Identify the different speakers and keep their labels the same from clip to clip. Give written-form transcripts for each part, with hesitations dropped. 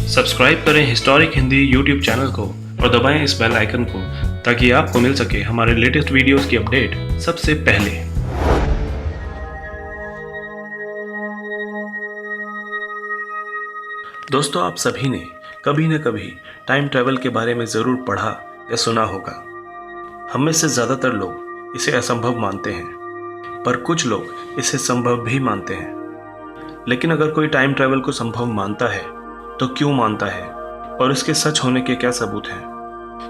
Speaker 1: Subscribe करें historic Hindi YouTube channel को और दबाएं इस बेल आइकन को ताकि आपको मिल सके हमारे लेटेस्ट वीडियोस की अपडेट सबसे पहले। दोस्तों, आप सभी ने कभी न कभी टाइम ट्रैवल के बारे में ज़रूर पढ़ा या सुना होगा। हम में से ज़्यादातर लोग इसे असंभव मानते हैं, पर कुछ लोग इसे संभव भी मानते हैं। लेकिन अगर कोई टाइम ट्रैवल को संभव मानता है तो क्यों मानता है और इसके सच होने के क्या सबूत हैं,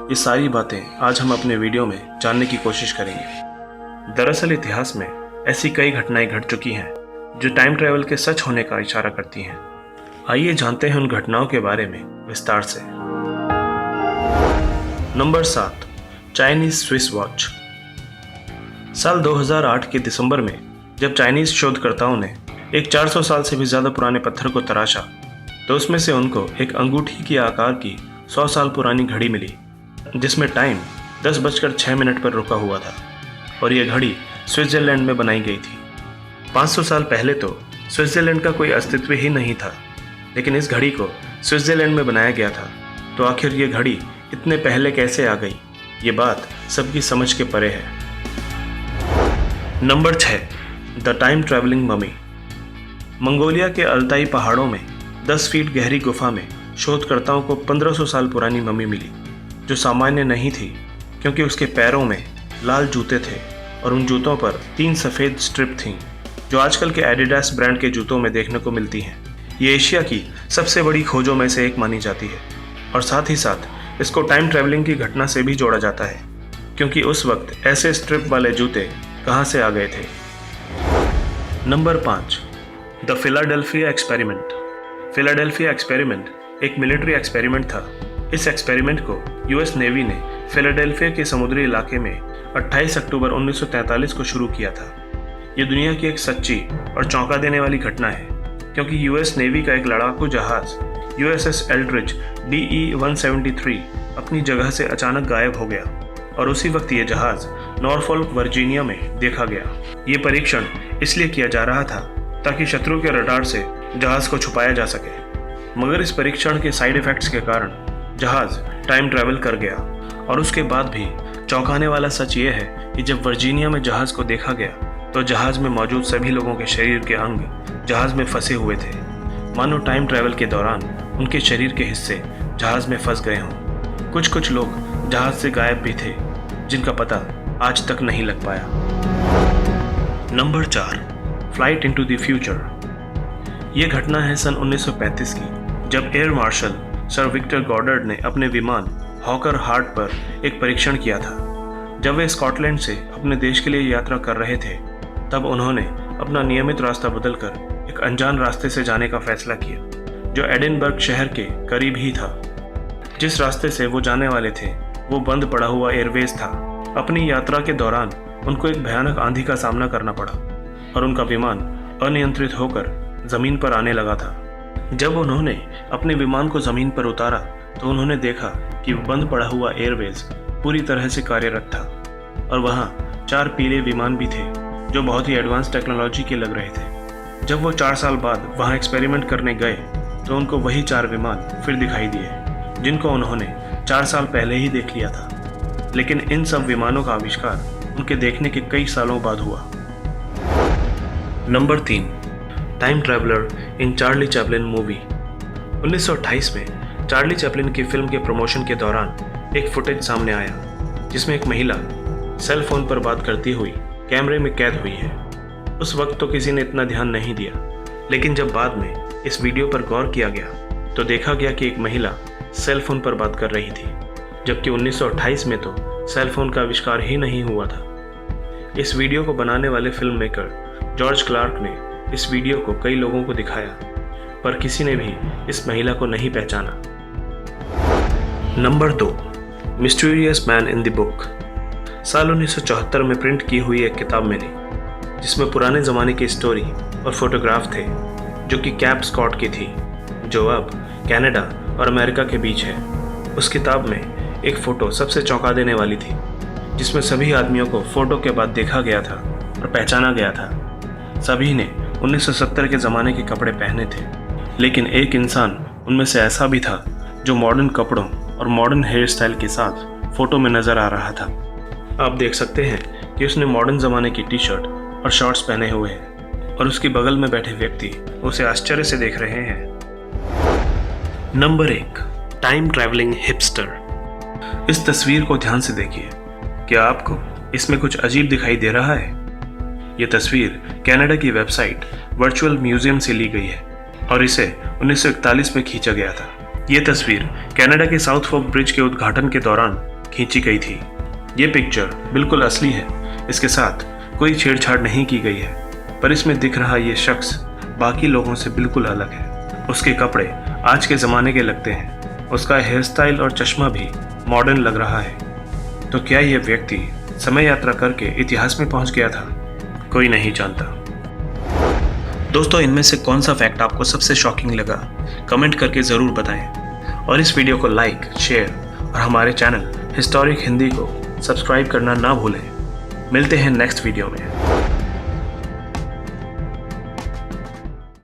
Speaker 1: ये सारी बातें आज हम अपने वीडियो में जानने की कोशिश करेंगे। दरअसल इतिहास में ऐसी कई घटनाएं घट चुकी हैं जो टाइम ट्रैवल के सच होने का इशारा करती हैं। आइए जानते हैं उन घटनाओं के बारे में विस्तार से। Number 7, Chinese Swiss watch. साल 2008 के दिसंबर में जब चाइनीज शोधकर्ताओं ने एक 400 साल से भी ज़्यादा पुराने पत्थर को तराशा तो उसमें से उनको एक अंगूठी के आकार की 100 साल पुरानी घड़ी मिली, जिसमें टाइम 10:06 पर रुका हुआ था और यह घड़ी स्विट्जरलैंड में बनाई गई थी। 500 साल पहले तो स्विट्जरलैंड का कोई अस्तित्व ही नहीं था, लेकिन इस घड़ी को स्विट्जरलैंड में बनाया गया था। तो आखिर ये घड़ी इतने पहले कैसे आ गई, ये बात सबकी समझ के परे है। Number 6, the time travelling mummy. Mongolia के अल्ताई पहाड़ों में 10 फीट गहरी गुफा में शोधकर्ताओं को 1500 साल पुरानी ममी मिली, जो सामान्य नहीं थी क्योंकि उसके पैरों में लाल जूते थे और उन जूतों पर 3 सफ़ेद स्ट्रिप थीं, जो आजकल के एडिडास ब्रांड के जूतों में देखने को मिलती हैं। ये एशिया की सबसे बड़ी खोजों में से एक मानी जाती है और साथ ही साथ इसको टाइम ट्रैवलिंग की घटना से भी जोड़ा जाता है, क्योंकि उस वक्त ऐसे स्ट्रिप वाले जूते कहाँ से आ गए थे। Number 5, the Philadelphia experiment. Philadelphia experiment एक मिलिट्री एक्सपेरिमेंट था। इस एक्सपेरिमेंट को यूएस नेवी ने फिलाडेल्फिया के समुद्री इलाके में 28 अक्टूबर 1943 को शुरू किया था। ये दुनिया की एक सच्ची और चौंका देने वाली घटना है, क्योंकि यूएस नेवी का एक लड़ाकू जहाज USS एल्ड्रिच DE-173 अपनी जगह से अचानक गायब हो गया और उसी वक्त ये जहाज नॉरफोल्क वर्जीनिया में देखा गया। ये परीक्षण इसलिए किया जा रहा था ताकि शत्रु के रडार से जहाज को छुपाया जा सके, मगर इस परीक्षण के साइड इफेक्ट्स के कारण जहाज टाइम ट्रैवल कर गया। और उसके बाद भी चौंकाने वाला सच ये है कि जब वर्जीनिया में जहाज को देखा गया तो जहाज में मौजूद सभी लोगों के शरीर के अंग जहाज में फंसे हुए थे, मानो टाइम ट्रैवल के दौरान उनके शरीर के हिस्से जहाज में फंस गए हों। कुछ लोग जहाज से गायब भी थे, जिनका पता आज तक नहीं लग पाया। Number 4, flight into the future. ये घटना है सन 1935 की, जब एयर मार्शल सर विक्टर गॉडर्ड ने अपने विमान हॉकर हार्ट पर एक परीक्षण किया था। जब वे स्कॉटलैंड से अपने देश के लिए यात्रा कर रहे थे, तब उन्होंने अपना नियमित रास्ता बदलकर एक अनजान रास्ते से जाने का फैसला किया, जो एडिनबर्ग शहर के करीब ही था। जिस रास्ते से वो जाने वाले थे वो बंद पड़ा हुआ एयरवेज था। अपनी यात्रा के दौरान उनको एक भयानक आंधी का सामना करना पड़ा और उनका विमान अनियंत्रित होकर ज़मीन पर आने लगा था। जब उन्होंने अपने विमान को ज़मीन पर उतारा तो उन्होंने देखा कि बंद पड़ा हुआ एयरवेज पूरी तरह से कार्यरत था और वहाँ 4 पीले विमान भी थे, जो बहुत ही एडवांस टेक्नोलॉजी के लग रहे थे। जब वो 4 साल बाद वहाँ एक्सपेरिमेंट करने गए तो उनको वही 4 विमान फिर दिखाई दिए, जिनको उन्होंने 4 साल पहले ही देख लिया था। लेकिन इन सब विमानों का आविष्कार उनके देखने के कई सालों बाद हुआ। नंबर 3, टाइम ट्रैवलर इन चार्ली चैपलिन मूवी। 1928 में चार्ली चैपलिन की फिल्म के प्रमोशन के दौरान एक फुटेज सामने आया, जिसमें एक महिला सेल फोन पर बात करती हुई कैमरे में कैद हुई है। उस वक्त तो किसी ने इतना ध्यान नहीं दिया, लेकिन जब बाद में इस वीडियो पर गौर किया गया तो देखा गया कि एक महिला सेल फोन पर बात कर रही थी, जबकि 1928 में तो सेल फोन का आविष्कार ही नहीं हुआ था। इस वीडियो को बनाने वाले फिल्म मेकर जॉर्ज क्लार्क ने इस वीडियो को कई लोगों को दिखाया, पर किसी ने भी इस महिला को नहीं पहचाना। Number 2, mysterious man in the book. साल 1974 में प्रिंट की हुई एक किताब मिली, जिसमें पुराने ज़माने की स्टोरी और फोटोग्राफ थे, जो कि कैप स्कॉट की थी, जो अब कनाडा और अमेरिका के बीच है। उस किताब में एक फ़ोटो सबसे चौंका देने वाली थी, जिसमें सभी आदमियों को फ़ोटो के बाद देखा गया था और पहचाना गया था। सभी ने 1970 के ज़माने के कपड़े पहने थे, लेकिन एक इंसान उनमें से ऐसा भी था जो मॉडर्न कपड़ों और मॉडर्न हेयर स्टाइल के साथ फोटो में नजर आ रहा था। आप देख सकते हैं कि उसने मॉडर्न ज़माने की टी शर्ट और शॉर्ट्स पहने हुए हैं और उसके बगल में बैठे व्यक्ति उसे आश्चर्य से देख रहे हैं। Number 1, time travelling hipster. इस तस्वीर को ध्यान से देखिए। क्या आपको इसमें कुछ अजीब दिखाई दे रहा है? ये तस्वीर कनाडा की वेबसाइट वर्चुअल म्यूजियम से ली गई है और इसे 1941 में खींचा गया था। ये तस्वीर कनाडा के साउथ फोर्क ब्रिज के उद्घाटन के दौरान खींची गई थी। ये पिक्चर बिल्कुल असली है, इसके साथ कोई छेड़छाड़ नहीं की गई है, पर इसमें दिख रहा ये शख्स बाकी लोगों से बिल्कुल अलग है। उसके कपड़े आज के ज़माने के लगते हैं, उसका हेयर स्टाइल और चश्मा भी मॉडर्न लग रहा है। तो क्या ये व्यक्ति समय यात्रा करके इतिहास में पहुंच गया था? कोई नहीं जानता। दोस्तों, इनमें से कौन सा फैक्ट आपको सबसे शॉकिंग लगा? कमेंट करके ज़रूर बताएं और इस वीडियो को लाइक, शेयर और हमारे चैनल हिस्टोरिक हिंदी को सब्सक्राइब करना ना भूलें। मिलते हैं नेक्स्ट वीडियो में।